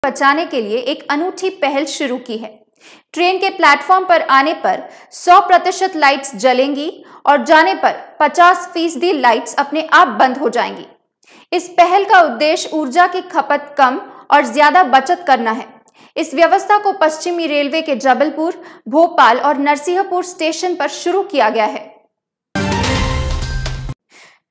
बचाने के लिए एक अनूठी पहल शुरू की है। ट्रेन के प्लेटफॉर्म पर आने पर 100% लाइट्स जलेंगी और जाने पर 50% लाइट्स अपने आप बंद हो जाएंगी। इस पहल का उद्देश्य ऊर्जा की खपत कम और ज्यादा बचत करना है। इस व्यवस्था को पश्चिमी रेलवे के जबलपुर, भोपाल और नरसिंहपुर स्टेशन पर शुरू किया गया है।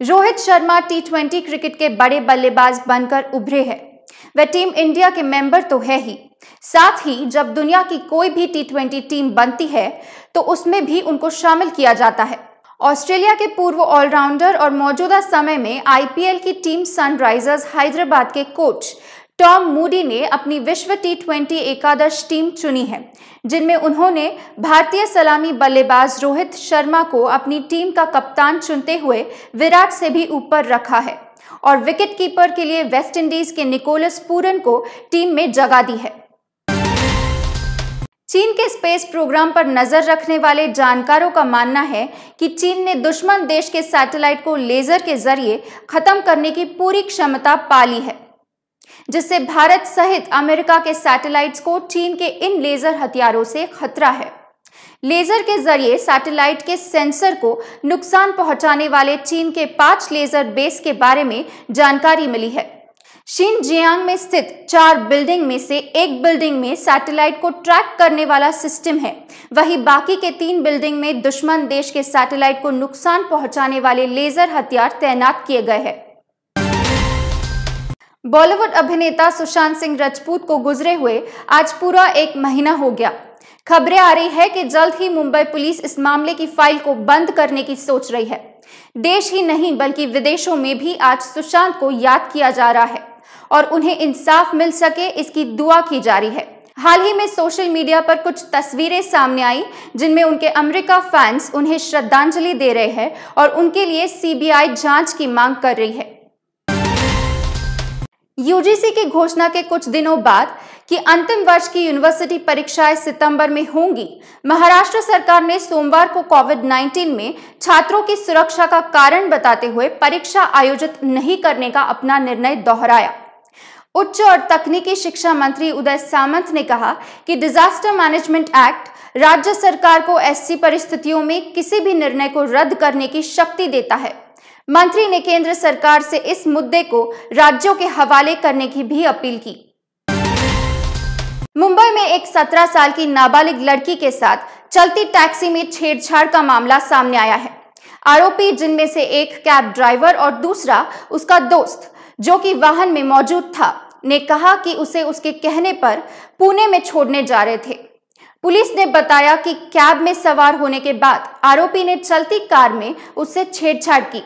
रोहित शर्मा T20 क्रिकेट के बड़े बल्लेबाज बनकर उभरे हैं। वह टीम इंडिया के मेंबर तो है ही, साथ ही जब दुनिया की कोई भी T20 टीम बनती है तो उसमें भी उनको शामिल किया जाता है। ऑस्ट्रेलिया के पूर्व ऑलराउंडर और मौजूदा समय में IPL की टीम सनराइजर्स हैदराबाद के कोच टॉम मूडी ने अपनी विश्व T20 एकादश टीम चुनी है, जिनमें उन्होंने भारतीय सलामी बल्लेबाज रोहित शर्मा को अपनी टीम का कप्तान चुनते हुए विराट से भी ऊपर रखा है और विकेट कीपर के लिए वेस्टइंडीज के निकोलस पूरन को टीम में जगह दी है। चीन के स्पेस प्रोग्राम पर नजर रखने वाले जानकारों का मानना है कि चीन ने दुश्मन देश के सैटेलाइट को लेजर के जरिए खत्म करने की पूरी क्षमता पा ली है, जिससे भारत सहित अमेरिका के सैटेलाइट्स को चीन के इन लेजर हथियारों से खतरा है। लेजर के जरिए सैटेलाइट के सेंसर को नुकसान पहुंचाने वाले चीन के 5 लेजर बेस के बारे में जानकारी मिली है। शिनजियांग में स्थित 4 बिल्डिंग में से एक बिल्डिंग में सैटेलाइट को ट्रैक करने वाला सिस्टम है, वहीं बाकी के 3 बिल्डिंग में दुश्मन देश के सैटेलाइट को नुकसान पहुंचाने वाले लेजर हथियार तैनात किए गए हैं। बॉलीवुड अभिनेता सुशांत सिंह राजपूत को गुजरे हुए आज पूरा 1 महीना हो गया। खबरें आ रही है कि जल्द ही मुंबई पुलिस इस मामले की फाइल को बंद करने की सोच रही है। देश ही नहीं बल्कि विदेशों में भी आज सुशांत को याद किया जा रहा है और उन्हें इंसाफ मिल सके इसकी दुआ की जा रही है। हाल ही में सोशल मीडिया पर कुछ तस्वीरें सामने आई जिनमें उनके अमेरिका फैंस उन्हें श्रद्धांजलि दे रहे हैं और उनके लिए CBI जांच की मांग कर रही है। UGC की घोषणा के कुछ दिनों बाद कि अंतिम वर्ष की यूनिवर्सिटी परीक्षाएं सितंबर में होंगी, महाराष्ट्र सरकार ने सोमवार को कोविड-19 में छात्रों की सुरक्षा का कारण बताते हुए परीक्षा आयोजित नहीं करने का अपना निर्णय दोहराया। उच्च और तकनीकी शिक्षा मंत्री उदय सामंत ने कहा कि डिजास्टर मैनेजमेंट एक्ट राज्य सरकार को ऐसी परिस्थितियों में किसी भी निर्णय को रद्द करने की शक्ति देता है। मंत्री ने केंद्र सरकार से इस मुद्दे को राज्यों के हवाले करने की भी अपील की। मुंबई में एक 17 साल की नाबालिग लड़की के साथ चलती टैक्सी में छेड़छाड़ का मामला सामने आया है। आरोपी, जिनमें से एक कैब ड्राइवर और दूसरा उसका दोस्त जो कि वाहन में मौजूद था, ने कहा कि उसे उसके कहने पर पुणे में छोड़ने जा रहे थे। पुलिस ने बताया कि कैब में सवार होने के बाद आरोपी ने चलती कार में उससे छेड़छाड़ की।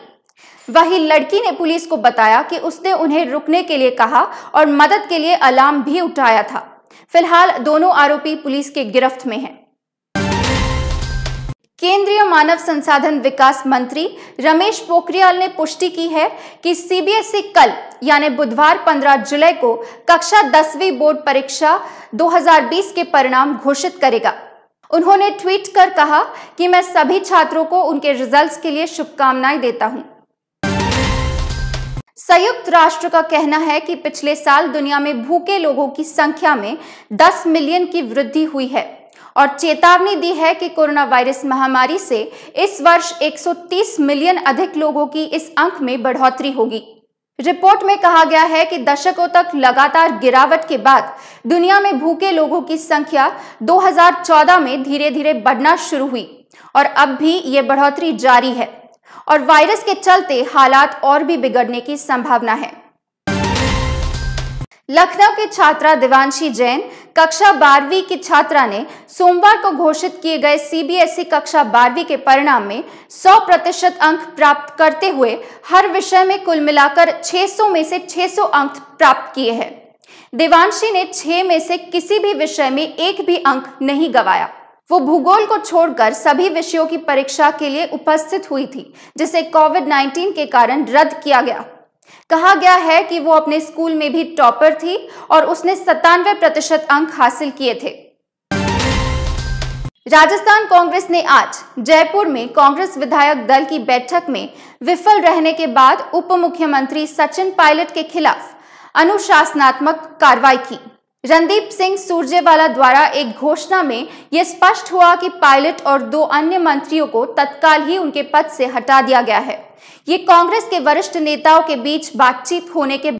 वहीं लड़की ने पुलिस को बताया कि उसने उन्हें रुकने के लिए कहा और मदद के लिए अलार्म भी उठाया था। फिलहाल दोनों आरोपी पुलिस के गिरफ्त में हैं। केंद्रीय मानव संसाधन विकास मंत्री रमेश पोखरियाल ने पुष्टि की है कि CBSE कल यानी बुधवार 15 जुलाई को कक्षा 10वीं बोर्ड परीक्षा 2020 के परिणाम घोषित करेगा। उन्होंने ट्वीट कर कहा कि मैं सभी छात्रों को उनके रिजल्ट्स के लिए शुभकामनाएं देता हूं। संयुक्त राष्ट्र का कहना है कि पिछले साल दुनिया में भूखे लोगों की संख्या में 10 मिलियन की वृद्धि हुई है और चेतावनी दी है कि कोरोना वायरस महामारी से इस वर्ष 130 मिलियन अधिक लोगों की इस अंक में बढ़ोतरी होगी। रिपोर्ट में कहा गया है कि दशकों तक लगातार गिरावट के बाद दुनिया में भूखे लोगों की संख्या 2014 में धीरे धीरे बढ़ना शुरू हुई और अब भी ये बढ़ोतरी जारी है और वायरस के चलते हालात और भी बिगड़ने की संभावना है। लखनऊ की छात्रा देवांशी जैन कक्षा 12वीं की छात्रा ने सोमवार को घोषित किए गए CBSE कक्षा 12वीं के परिणाम में 100% अंक प्राप्त करते हुए हर विषय में कुल मिलाकर 600 में से 600 अंक प्राप्त किए हैं। देवांशी ने 6 में से किसी भी विषय में एक भी अंक नहीं गंवाया। वो भूगोल को छोड़कर सभी विषयों की परीक्षा के लिए उपस्थित हुई थी, जिसे कोविड-19 के कारण रद्द किया गया। कहा गया है कि वो अपने स्कूल में भी टॉपर थी और उसने 97% अंक हासिल किए थे। राजस्थान कांग्रेस ने आज जयपुर में कांग्रेस विधायक दल की बैठक में विफल रहने के बाद उप मुख्यमंत्री सचिन पायलट के खिलाफ अनुशासनात्मक कार्रवाई की। रणदीप सिंह सुरजेवाला द्वारा एक घोषणा में यह स्पष्ट हुआ कि पायलट और 2 अन्य मंत्रियों को तत्काल ही उनके पद से हटा दिया गया है। ये कांग्रेस के वरिष्ठ नेताओं के बीच बातचीत होने के